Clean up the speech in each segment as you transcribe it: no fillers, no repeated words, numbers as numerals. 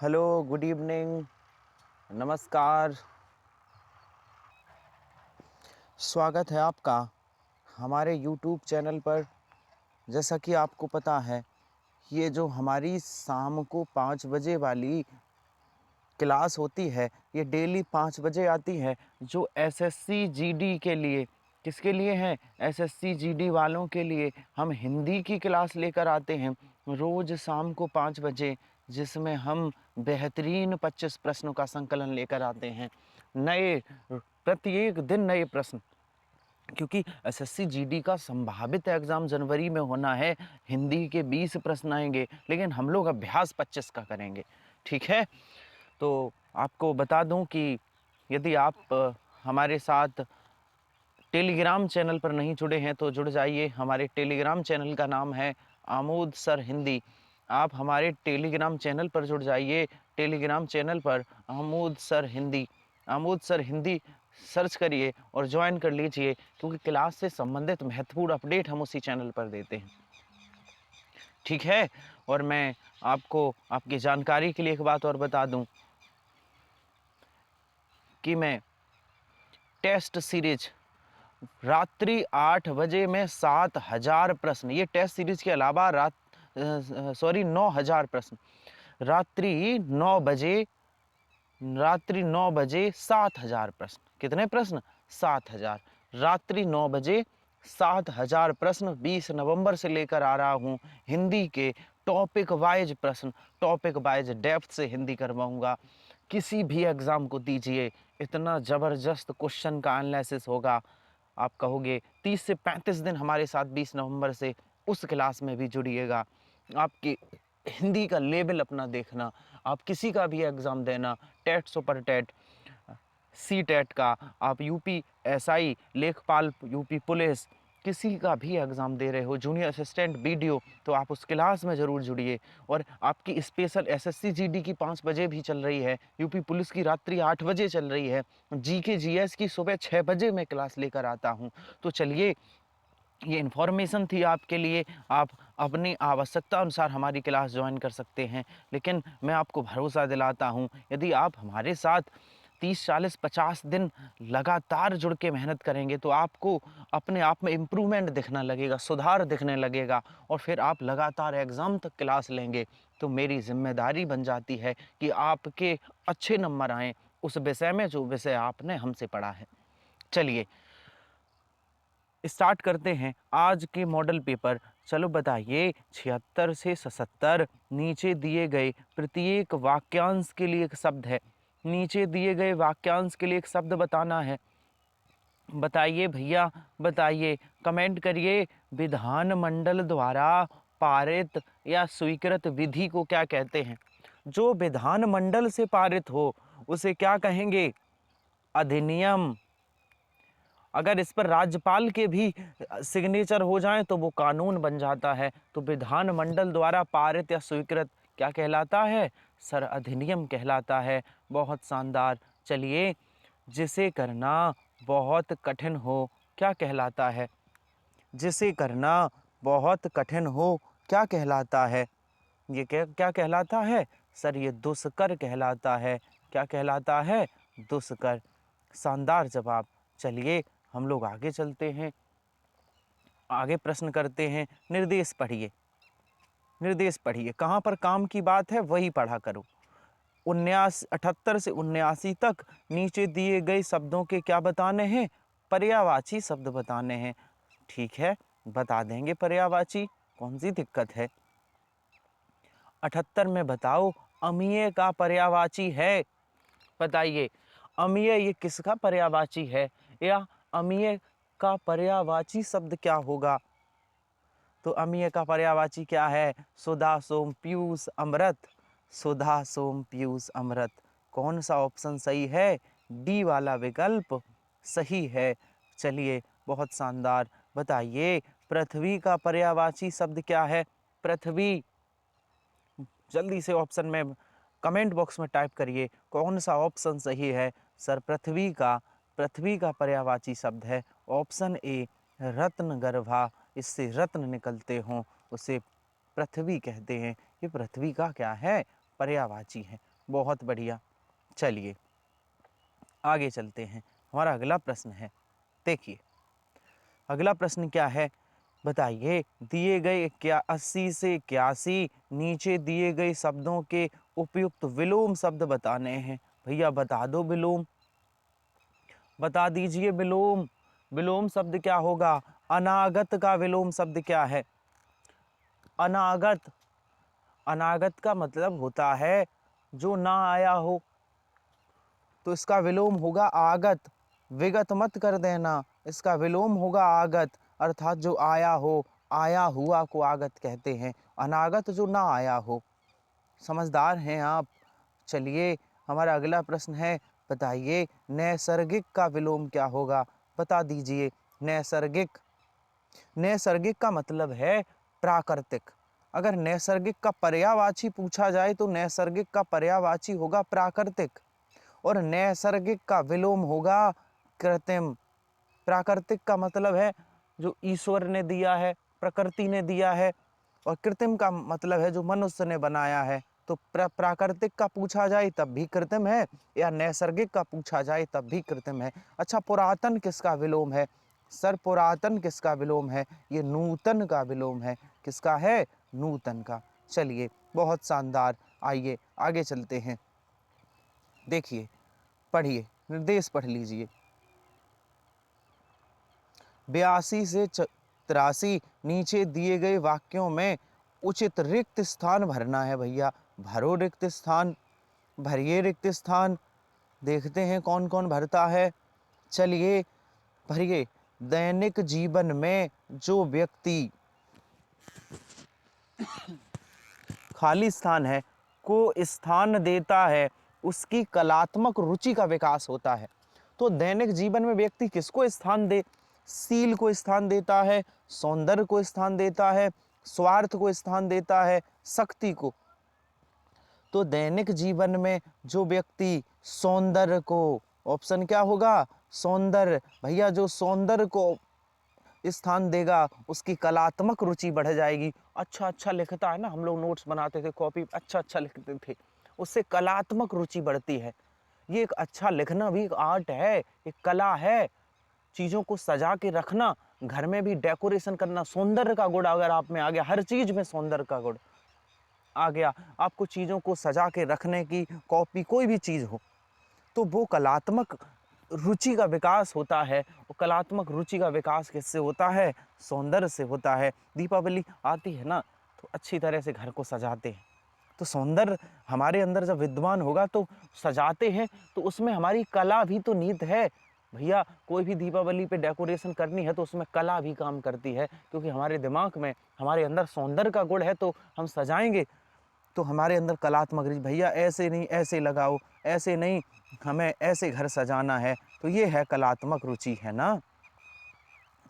Hello, good evening, नमस्कार। स्वागत है आपका हमारे यूट्यूब चैनल पर। जैसा कि आपको पता है, ये जो हमारी शाम को 5 बजे वाली क्लास होती है, ये डेली 5 बजे आती है, जो एसएससी जीडी के लिए। किसके लिए है? एसएससी जीडी वालों के लिए हम हिंदी की क्लास लेकर आते हैं रोज़ शाम को 5 बजे, जिसमें हम बेहतरीन 25 प्रश्नों का संकलन लेकर आते हैं। नए प्रत्येक दिन नए प्रश्न, क्योंकि एसएससी जीडी का संभावित एग्ज़ाम जनवरी में होना है। हिंदी के 20 प्रश्न आएंगे, लेकिन हम लोग अभ्यास 25 का करेंगे। ठीक है? तो आपको बता दूं कि यदि आप हमारे साथ टेलीग्राम चैनल पर नहीं जुड़े हैं तो जुड़ जाइए। हमारे टेलीग्राम चैनल का नाम है आमोद सर हिंदी। आप हमारे टेलीग्राम चैनल पर जुड़ जाइए। टेलीग्राम चैनल पर आमोद सर हिंदी सर्च करिए और ज्वाइन कर लीजिए, क्योंकि क्लास से संबंधित महत्वपूर्ण अपडेट हम उसी चैनल पर देते हैं। ठीक है? और मैं आपको आपकी जानकारी के लिए एक बात और बता दूं कि मैं टेस्ट सीरीज रात्रि 8 बजे में 7000 प्रश्न, ये टेस्ट सीरीज के अलावा 9000 प्रश्न, रात्रि 9 बजे रात्रि 9 बजे 7000 प्रश्न। कितने प्रश्न? 7000। रात्रि 9 बजे 7000 प्रश्न 20 नवंबर से लेकर आ रहा हूँ। हिंदी के टॉपिक वाइज प्रश्न, टॉपिक वाइज डेप्थ से हिंदी करवाऊंगा। किसी भी एग्ज़ाम को दीजिए, इतना ज़बरदस्त क्वेश्चन का एनालिसिस होगा, आप कहोगे। 30 से 35 दिन हमारे साथ 20 नवंबर से उस क्लास में भी जुड़िएगा। आपकी हिंदी का लेवल अपना देखना। आप किसी का भी एग्ज़ाम देना, TET, super TET, CTET का, आप यूपी एसआई, लेखपाल, यूपी पुलिस, किसी का भी एग्ज़ाम दे रहे हो, जूनियर असिस्टेंट बीडीओ, तो आप उस क्लास में ज़रूर जुड़िए। और आपकी स्पेशल एसएससी जीडी की 5 बजे भी चल रही है, यूपी पुलिस की रात्रि 8 बजे चल रही है, जीके जीएस की सुबह 6 बजे मैं क्लास लेकर आता हूँ। तो चलिए, ये इन्फॉर्मेशन थी आपके लिए। आप अपनी आवश्यकता अनुसार हमारी क्लास ज्वाइन कर सकते हैं, लेकिन मैं आपको भरोसा दिलाता हूँ, यदि आप हमारे साथ 30, 40, 50 दिन लगातार जुड़ के मेहनत करेंगे तो आपको अपने आप में इम्प्रूवमेंट दिखने लगेगा, सुधार दिखने लगेगा, और फिर आप लगातार एग्ज़ाम तक क्लास लेंगे। तो मेरी जिम्मेदारी बन जाती है कि आपके अच्छे नंबर आएँ उस विषय में जो विषय आपने हमसे पढ़ा है। चलिए स्टार्ट करते हैं आज के मॉडल पेपर। चलो बताइए, 76 से 77 नीचे दिए गए प्रत्येक वाक्यांश के लिए एक शब्द है। नीचे दिए गए वाक्यांश के लिए एक शब्द बताना है। बताइए भैया, बताइए, कमेंट करिए। विधानमंडल द्वारा पारित या स्वीकृत विधि को क्या कहते हैं? जो विधानमंडल से पारित हो उसे क्या कहेंगे? अधिनियम। अगर इस पर राज्यपाल के भी सिग्नेचर हो जाएं तो वो कानून बन जाता है। तो विधानमंडल द्वारा पारित या स्वीकृत क्या कहलाता है? सर, अधिनियम कहलाता है। बहुत शानदार। चलिए, जिसे करना बहुत कठिन हो क्या कहलाता है? जिसे करना बहुत कठिन हो क्या कहलाता है? ये क्या क्या कहलाता है? सर, ये दुष्कर कहलाता है। क्या कहलाता है? दुष्कर। शानदार जवाब। चलिए, हम लोग आगे चलते हैं, आगे प्रश्न करते हैं। निर्देश पढ़िए, निर्देश पढ़िए। कहाँ पर काम की बात है वही पढ़ा करो। 78 से 79 तक नीचे दिए गए शब्दों के क्या बताने हैं? पर्यायवाची शब्द बताने हैं। ठीक है, बता देंगे पर्यायवाची, कौन सी दिक्कत है। 78 में बताओ, अमीय का पर्यायवाची है। बताइए, अमीय ये किसका पर्यायवाची है, या अमीय का पर्यायवाची शब्द क्या होगा? तो अमीय का पर्यायवाची क्या है? सुधा, सोम, पीयूष, अमृत। सुधा, सोम, पीयूष, अमृत। कौन सा ऑप्शन सही है? डी वाला विकल्प सही है। चलिए, बहुत शानदार। बताइए, पृथ्वी का पर्यायवाची शब्द क्या है? पृथ्वी। जल्दी से ऑप्शन में कमेंट बॉक्स में टाइप करिए, कौन सा ऑप्शन सही है। सर, पृथ्वी का पर्यायवाची शब्द है ऑप्शन ए, रत्न गर्भा। इससे रत्न निकलते हों उसे पृथ्वी कहते हैं। ये पृथ्वी का क्या है? पर्यायवाची है। बहुत बढ़िया। चलिए आगे चलते हैं। हमारा अगला प्रश्न है, देखिए अगला प्रश्न क्या है, बताइए। दिए गए क्या 80 से 81 नीचे दिए गए शब्दों के उपयुक्त विलोम शब्द बताने हैं। भैया बता दो विलोम, बता दीजिए विलोम। विलोम शब्द क्या होगा? अनागत का विलोम शब्द क्या है? अनागत। अनागत का मतलब होता है जो ना आया हो, तो इसका विलोम होगा आगत। विगत मत कर देना, इसका विलोम होगा आगत, अर्थात जो आया हो, आया हुआ को आगत कहते हैं। अनागत जो ना आया हो। समझदार हैं आप। चलिए हमारा अगला प्रश्न है, बताइए नैसर्गिक का विलोम क्या होगा? बता दीजिए। नैसर्गिक। नैसर्गिक का मतलब है प्राकृतिक। अगर नैसर्गिक का पर्यायवाची पूछा जाए तो नैसर्गिक का पर्यायवाची होगा प्राकृतिक, और नैसर्गिक का विलोम होगा कृत्रिम। प्राकृतिक का मतलब है जो ईश्वर ने दिया है, प्रकृति ने दिया है, और कृत्रिम का मतलब है जो मनुष्य ने बनाया है। तो प्राकृतिक का पूछा जाए तब भी कृत्रिम है, या नैसर्गिक का पूछा जाए तब भी कृत्रिम है। अच्छा, पुरातन किसका विलोम है? सर पुरातन किसका विलोम है? ये नूतन का विलोम है। किसका है? नूतन का। चलिए बहुत शानदार। आइए आगे चलते हैं। देखिए पढ़िए, निर्देश पढ़ लीजिए। 82 से 83 नीचे दिए गए वाक्यों में उचित रिक्त स्थान भरना है। भैया भरो रिक्त स्थान, भरिए रिक्त स्थान। देखते हैं कौन कौन भरता है। चलिए भरिए। दैनिक जीवन में जो व्यक्ति खाली स्थान है को स्थान देता है, उसकी कलात्मक रुचि का विकास होता है। तो दैनिक जीवन में व्यक्ति किसको स्थान दे? सील को स्थान देता है, सौंदर्य को स्थान देता है, स्वार्थ को स्थान देता है, शक्ति को। तो दैनिक जीवन में जो व्यक्ति सौंदर्य को, ऑप्शन क्या होगा? सौंदर्य। भैया जो सौंदर्य को स्थान देगा उसकी कलात्मक रुचि बढ़ जाएगी। अच्छा अच्छा लिखता है ना, हम लोग नोट्स बनाते थे कॉपी, अच्छा अच्छा लिखते थे, उससे कलात्मक रुचि बढ़ती है। ये एक अच्छा लिखना भी एक आर्ट है, एक कला है। चीज़ों को सजा के रखना, घर में भी डेकोरेशन करना, सौंदर्य का गुण अगर आप में आ गया, हर चीज़ में सौंदर्य का गुण आ गया, आपको चीज़ों को सजा के रखने की, कॉपी कोई भी चीज़ हो, तो वो कलात्मक रुचि का विकास होता है। और कलात्मक रुचि का विकास किससे होता है? सौंदर्य से होता है। दीपावली आती है ना, तो अच्छी तरह से घर को सजाते हैं, तो सौंदर्य हमारे अंदर जब विद्यमान होगा तो सजाते हैं, तो उसमें हमारी कला भी तो निहित है। भैया कोई भी दीपावली पे डेकोरेशन करनी है तो उसमें कला भी काम करती है, क्योंकि हमारे दिमाग में, हमारे अंदर सौंदर्य का गुण है, तो हम सजाएंगे तो हमारे अंदर कलात्मक रुचि, भैया ऐसे नहीं ऐसे लगाओ, ऐसे नहीं हमें ऐसे घर सजाना है, तो ये है कलात्मक रुचि, है ना।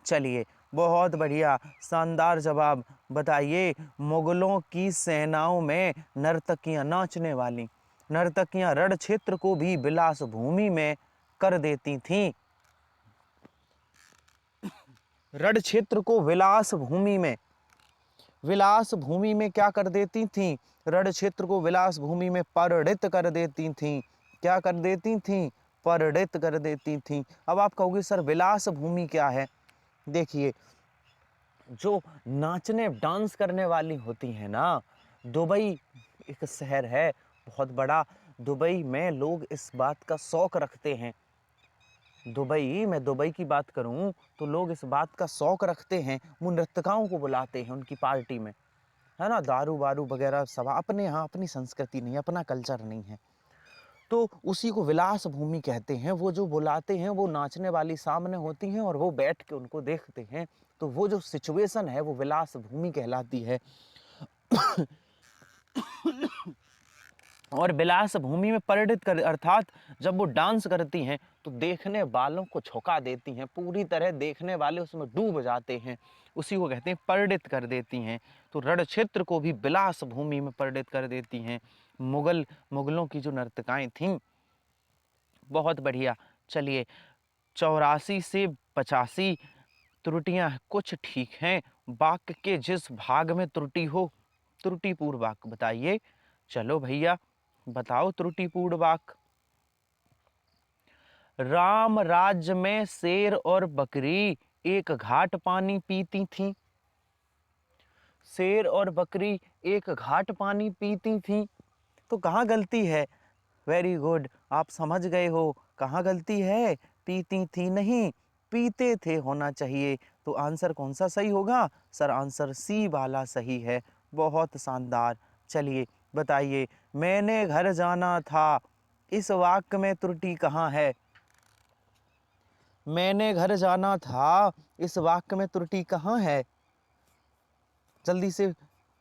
चलिए बहुत बढ़िया, शानदार जवाब। बताइए मुगलों की सेनाओं में नर्तकियां, नाचने वाली नर्तकियां रण क्षेत्र को भी विलास भूमि में कर देती थीं। रण क्षेत्र को विलास भूमि में, विलास भूमि में क्या कर देती थीं? रण क्षेत्र को विलास भूमि में परिणित कर देती थीं। क्या कर देती थीं? परिणित कर देती थीं। अब आप कहोगे सर विलास भूमि क्या है? देखिए जो नाचने डांस करने वाली होती हैं ना, दुबई एक शहर है बहुत बड़ा, दुबई में लोग इस बात का शौक रखते हैं। दुबई, मैं दुबई की बात करूं तो लोग इस बात का शौक रखते हैं, वो नृत्यकाओं को बुलाते हैं उनकी पार्टी में, है ना। दारू वारू वगैरह सब अपने यहाँ, अपनी संस्कृति नहीं, अपना कल्चर नहीं है, तो उसी को विलास भूमि कहते हैं। वो जो बुलाते हैं वो नाचने वाली सामने होती हैं और वो बैठ के उनको देखते हैं, तो वो जो सिचुएशन है वो विलास भूमि कहलाती है। और विलास भूमि में परिणित कर, अर्थात जब वो डांस करती हैं तो देखने वालों को झोंका देती हैं, पूरी तरह देखने वाले उसमें डूब जाते हैं, उसी को कहते हैं परिणित कर देती हैं। तो रण क्षेत्र को भी विलास भूमि में परिणित कर देती हैं मुगलों की जो नर्तकाएं थीं। बहुत बढ़िया। चलिए 84 से 85 त्रुटियां कुछ ठीक हैं, वाक्य के जिस भाग में त्रुटि हो त्रुटिपूर्ण वाक्य बताइए। चलो भैया बताओ त्रुटिपूर्ण वाक्य। राम राज्य में शेर और बकरी एक घाट पानी पीती थी। शेर और बकरी एक घाट पानी पीती थी, तो कहाँ गलती है? वेरी गुड, आप समझ गए हो। कहाँ गलती है? पीती थी नहीं, पीते थे होना चाहिए। तो आंसर कौन सा सही होगा? सर आंसर सी वाला सही है। बहुत शानदार। चलिए बताइए, मैंने घर जाना था, इस वाक्य में त्रुटि कहाँ है? मैंने घर जाना था, इस वाक्य में त्रुटि कहाँ है? जल्दी से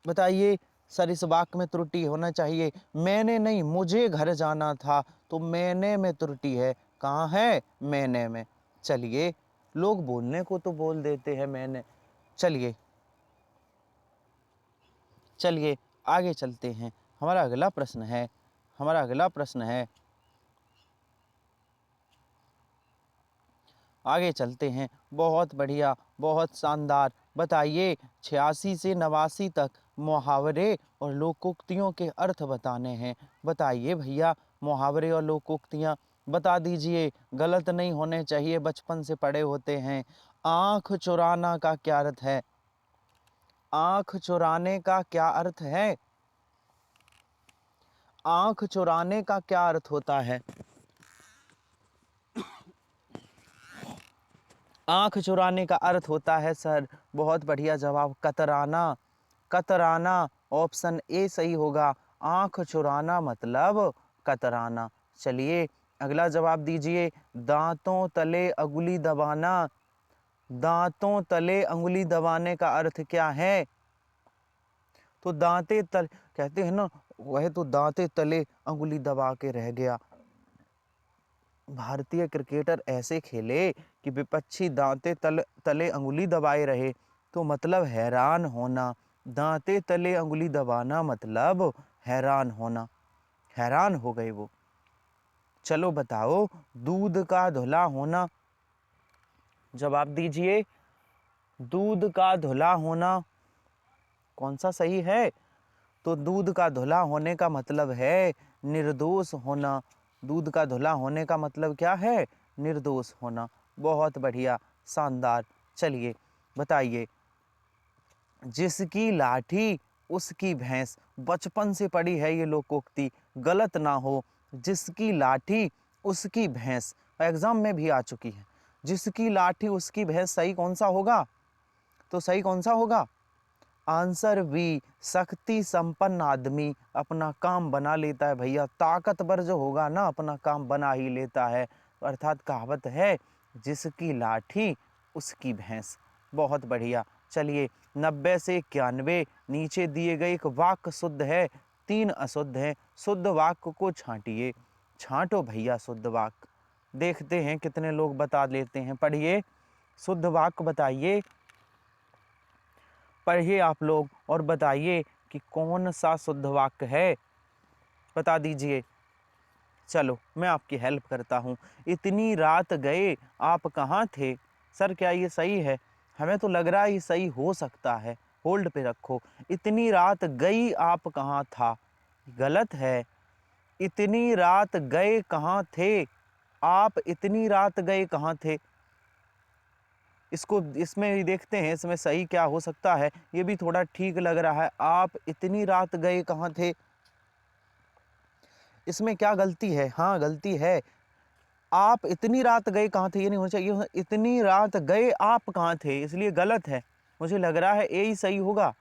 बताइए। सर इस वाक्य में त्रुटि होना चाहिए। मैंने नहीं, मुझे घर जाना था, तो मैंने में त्रुटि है। कहाँ है? मैंने में। चलिए, लोग बोलने को तो बोल देते हैं मैंने। चलिए चलिए आगे चलते हैं। हमारा अगला प्रश्न है, हमारा अगला प्रश्न है, आगे चलते हैं। बहुत बढ़िया, बहुत शानदार। बताइए, 86 से 89 तक मुहावरे और लोकोक्तियों के अर्थ बताने हैं। बताइए भैया, मुहावरे और लोकोक्तियाँ बता दीजिए, गलत नहीं होने चाहिए, बचपन से पढ़े होते हैं। आँख चुराना का क्या अर्थ है? आँख चुराने का क्या अर्थ है? आँख चुराने का क्या अर्थ होता है? आँख चुराने का अर्थ होता है सर, बहुत बढ़िया जवाब, कतराना। कतराना, ऑप्शन ए सही होगा। आँख चुराना मतलब कतराना। चलिए अगला जवाब दीजिए। दांतों तले अंगुली दबाना, दांतों तले अंगुली दबाने का अर्थ क्या है? तो दांते तल कहते हैं ना, वह तो दांते तले अंगुली दबा के रह गया। भारतीय क्रिकेटर ऐसे खेले कि विपक्षी दांते तले अंगुली दबाए रहे, तो मतलब हैरान होना। दांते तले अंगुली दबाना मतलब हैरान होना, हैरान हो गए वो। चलो बताओ, दूध का धुला होना, जवाब दीजिए। दूध का धुला होना कौन सा सही है? तो दूध का धुला होने का मतलब है निर्दोष होना। दूध का धुला होने का मतलब क्या है? निर्दोष होना। बहुत बढ़िया, शानदार। चलिए बताइए, जिसकी लाठी उसकी भैंस, बचपन से पढ़ी है ये लोकोक्ति, गलत ना हो। जिसकी लाठी उसकी भैंस एग्जाम में भी आ चुकी है। जिसकी लाठी उसकी भैंस सही कौन सा होगा? तो सही कौन सा होगा? आंसर बी, शक्ति संपन्न आदमी अपना काम बना लेता है भैया। ताकतवर जो होगा ना, अपना काम बना ही लेता है। अर्थात कहावत है, जिसकी लाठी उसकी भैंस। बहुत बढ़िया। चलिए 90 से 91 नीचे दिए गए एक वाक्य शुद्ध है, 3 अशुद्ध है। शुद्ध वाक्य को छांटिए। छांटो भैया शुद्ध वाक्य, देखते हैं कितने लोग बता लेते हैं। पढ़िए, शुद्ध वाक्य बताइए। पढ़िए आप लोग और बताइए कि कौन सा शुद्ध वाक्य है, बता दीजिए। चलो मैं आपकी हेल्प करता हूँ। इतनी रात गए आप कहाँ थे? सर क्या ये सही है? हमें तो लग रहा है ये सही हो सकता है। होल्ड पे रखो। इतनी रात गई आप कहाँ था? गलत है। इतनी रात गए कहाँ थे? आप इतनी रात गए कहाँ थे? इसको इसमें भी देखते हैं, इसमें सही क्या हो सकता है। ये भी थोड़ा ठीक लग रहा है। आप इतनी रात गए कहाँ थे? इसमें क्या गलती है? हाँ गलती है। आप इतनी रात गए कहाँ थे ये नहीं होना चाहिए, इतनी रात गए आप कहाँ थे, इसलिए गलत है। मुझे लग रहा है ए ही सही होगा,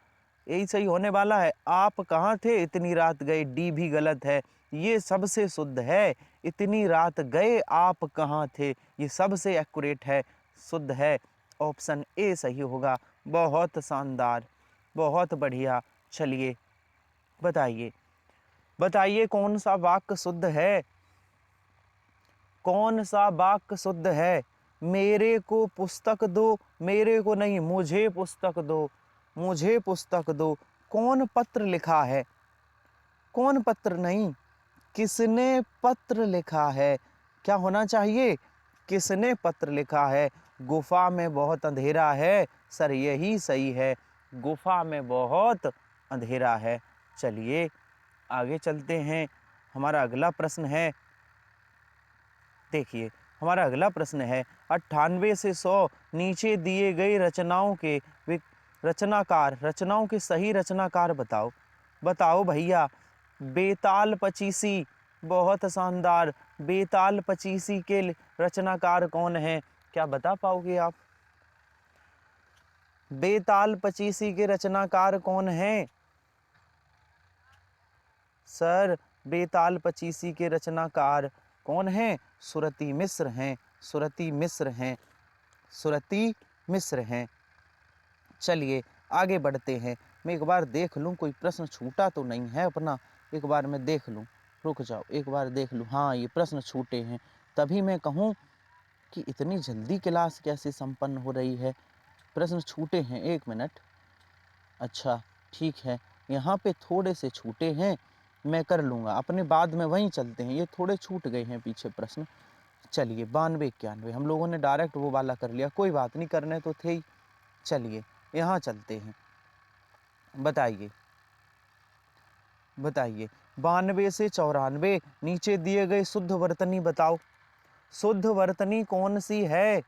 ए ही सही होने वाला है। आप कहाँ थे इतनी रात गए, डी भी गलत है। ये सबसे शुद्ध है। इतनी रात गए आप कहाँ थे, ये सबसे एक्यूरेट है, शुद्ध है। ऑप्शन ए सही होगा। बहुत शानदार, बहुत बढ़िया। चलिए बताइए, बताइए कौन सा वाक्य शुद्ध है? कौन सा वाक्य शुद्ध है? मेरे को पुस्तक दो, मेरे को नहीं, मुझे पुस्तक दो, मुझे पुस्तक दो। कौन पत्र लिखा है? कौन पत्र नहीं, किसने पत्र लिखा है? क्या होना चाहिए? किसने पत्र लिखा है? गुफा में बहुत अंधेरा है। सर यही सही है, गुफा में बहुत अंधेरा है। चलिए आगे चलते हैं। हमारा अगला प्रश्न है, देखिए हमारा अगला प्रश्न है 98 से 100 नीचे दिए गई रचनाओं के सही रचनाकार बताओ। बताओ भैया। बेताल पचीसी, बहुत शानदार। बेताल पचीसी के रचनाकार कौन है, क्या बता पाओगे आप? बेताल पचीसी के रचनाकार कौन है? सर बेताल पचीसी के रचनाकार कौन हैं? सुरती मिश्र हैं। सुरती मिश्र हैं। सुरती मिश्र हैं। चलिए आगे बढ़ते हैं। मैं एक बार देख लूं कोई प्रश्न छूटा तो नहीं है अपना, एक बार मैं देख लूं। रुक जाओ, एक बार देख लूं। हाँ, ये प्रश्न छूटे हैं, तभी मैं कहूं कि इतनी जल्दी क्लास कैसे संपन्न हो रही है। प्रश्न छूटे हैं, 1 मिनट। अच्छा ठीक है, यहाँ पे थोड़े से छूटे हैं, मैं कर लूँगा अपने, बाद में वहीं चलते हैं। ये थोड़े छूट गए हैं पीछे प्रश्न। चलिए 92 91 हम लोगों ने डायरेक्ट वो वाला कर लिया, कोई बात नहीं, करने तो थे ही। चलिए यहाँ चलते हैं। बताइए बताइए 92 से 94 नीचे दिए गए शुद्ध वर्तनी बताओ। शुद्ध वर्तनी कौन सी है?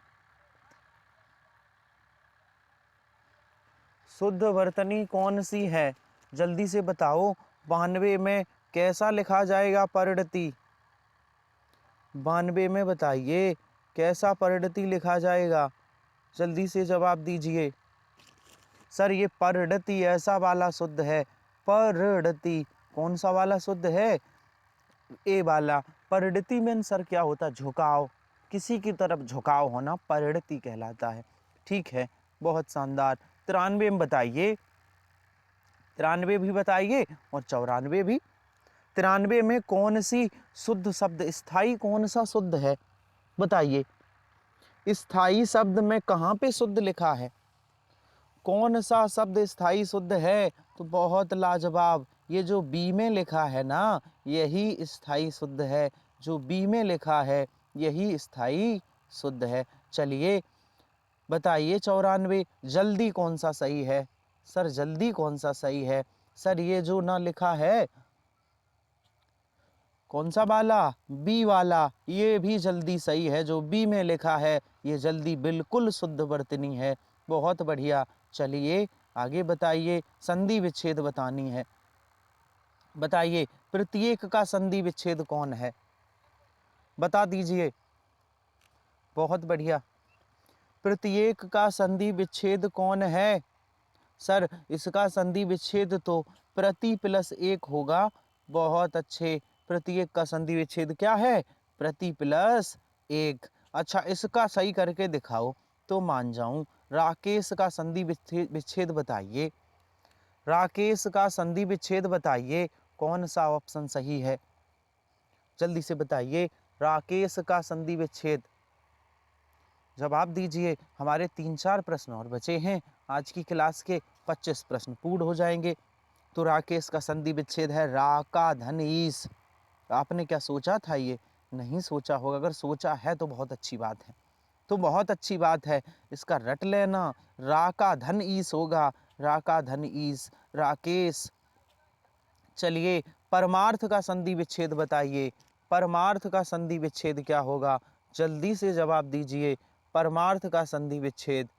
शुद्ध वर्तनी कौन सी है, जल्दी से बताओ। 92 में कैसा लिखा जाएगा परिणति? 92 में बताइए कैसा परिणति लिखा जाएगा, जल्दी से जवाब दीजिए। सर ये परिणति ऐसा वाला शुद्ध है। परिणति कौन सा वाला शुद्ध है? ए वाला। परिणति में सर क्या होता है? झुकाव, किसी की तरफ झुकाव होना परिणति कहलाता है। ठीक है, बहुत शानदार। 93 में बताइए। 93 भी बताइए और 94 भी। 93 में कौन सी शुद्ध शब्द, स्थाई कौन सा शुद्ध है बताइए। स्थाई शब्द में कहाँ पे शुद्ध लिखा है? कौन सा शब्द स्थाई शुद्ध है? तो बहुत लाजवाब, ये जो बी में लिखा है ना, यही स्थाई शुद्ध है। जो बी में लिखा है यही स्थाई शुद्ध है। चलिए बताइए 94 जल्दी कौन सा सही है? सर जल्दी कौन सा सही है? सर ये जो ना लिखा है, कौन सा वाला? बी वाला, ये भी जल्दी सही है। जो बी में लिखा है ये जल्दी बिल्कुल शुद्ध वर्तनी है। बहुत बढ़िया। चलिए आगे बताइए, संधि विच्छेद बतानी है। बताइए प्रत्येक का संधि विच्छेद कौन है, बता दीजिए। बहुत बढ़िया। प्रत्येक का संधि विच्छेद कौन है? सर इसका संधि विच्छेद तो प्रति प्लस 1 होगा। बहुत अच्छे। प्रत्येक का संधि विच्छेद क्या है? प्रति प्लस 1। अच्छा इसका सही करके दिखाओ तो मान जाऊं। राकेश का संधि विच्छेद बताइए। राकेश का संधि विच्छेद बताइए, कौन सा ऑप्शन सही है, जल्दी से बताइए। राकेश का संधि विच्छेद, जवाब दीजिए। हमारे 3-4 प्रश्न और बचे हैं, आज की क्लास के 25 प्रश्न पूर्ण हो जाएंगे। तो राकेश का संधि विच्छेद है राका धन ईस। आपने क्या सोचा था? ये नहीं सोचा होगा, अगर सोचा है तो बहुत अच्छी बात है। तो बहुत अच्छी बात है, इसका रट लेना। राका धन ईस होगा, राका धन ईस, राकेश। चलिए परमार्थ का संधि विच्छेद बताइए। परमार्थ का संधि विच्छेद क्या होगा, जल्दी से जवाब दीजिए। परमार्थ का संधि विच्छेद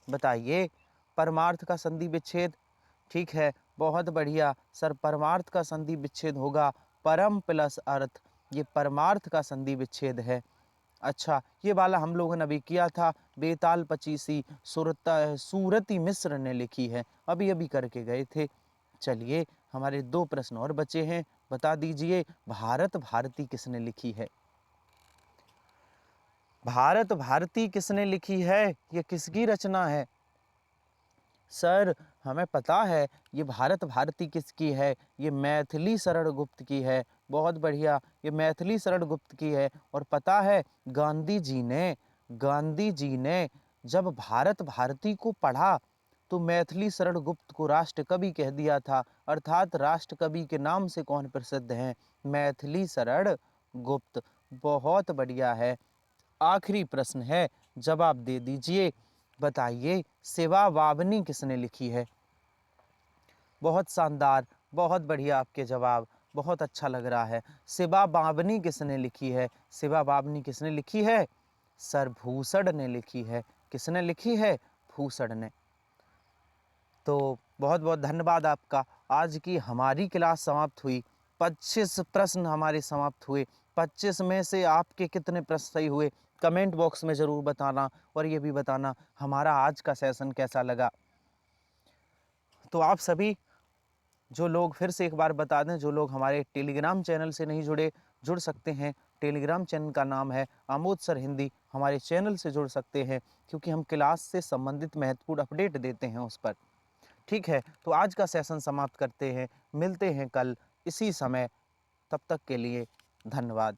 बताइए। परमार्थ का संधि विच्छेद, ठीक है, बहुत बढ़िया सर। परमार्थ का संधि विच्छेद होगा परम प्लस अर्थ, ये परमार्थ का संधि विच्छेद है। अच्छा ये वाला हम लोगों ने अभी किया था, बेताल पचीसी सूरती मिश्र ने लिखी है, अभी अभी करके गए थे। चलिए हमारे 2 प्रश्न और बचे हैं, बता दीजिए। भारत भारती किसने लिखी है? भारत भारती किसने लिखी है, ये किसकी रचना है? सर हमें पता है ये भारत भारती किसकी है, ये मैथिली शरण गुप्त की है। बहुत बढ़िया, ये मैथिली शरण गुप्त की है। और पता है गांधी जी ने जब भारत भारती को पढ़ा तो मैथिली शरण गुप्त को राष्ट्रकवि कह दिया था। अर्थात राष्ट्रकवि के नाम से कौन प्रसिद्ध हैं? मैथिली शरण गुप्त। बहुत बढ़िया है। आखिरी प्रश्न है, जवाब दे दीजिए। बताइए सेवा वावनी किसने लिखी है? बहुत शानदार, बहुत बढ़िया आपके जवाब, बहुत अच्छा लग रहा है। शिवा बावनी किसने लिखी है? शिवा बावनी किसने लिखी है? सर भूषण ने लिखी है। किसने लिखी है? भूषण ने। तो बहुत बहुत धन्यवाद आपका। आज की हमारी क्लास समाप्त हुई। 25 प्रश्न हमारे समाप्त हुए। 25 में से आपके कितने प्रश्न सही हुए कमेंट बॉक्स में ज़रूर बताना, और ये भी बताना हमारा आज का सेशन कैसा लगा। तो आप सभी जो लोग, फिर से एक बार बता दें, जो लोग हमारे टेलीग्राम चैनल से नहीं जुड़े, जुड़ सकते हैं। टेलीग्राम चैनल का नाम है आमोद सर हिंदी। हमारे चैनल से जुड़ सकते हैं, क्योंकि हम क्लास से संबंधित महत्वपूर्ण अपडेट देते हैं उस पर। ठीक है, तो आज का सेशन समाप्त करते हैं। मिलते हैं कल इसी समय। तब तक के लिए धन्यवाद।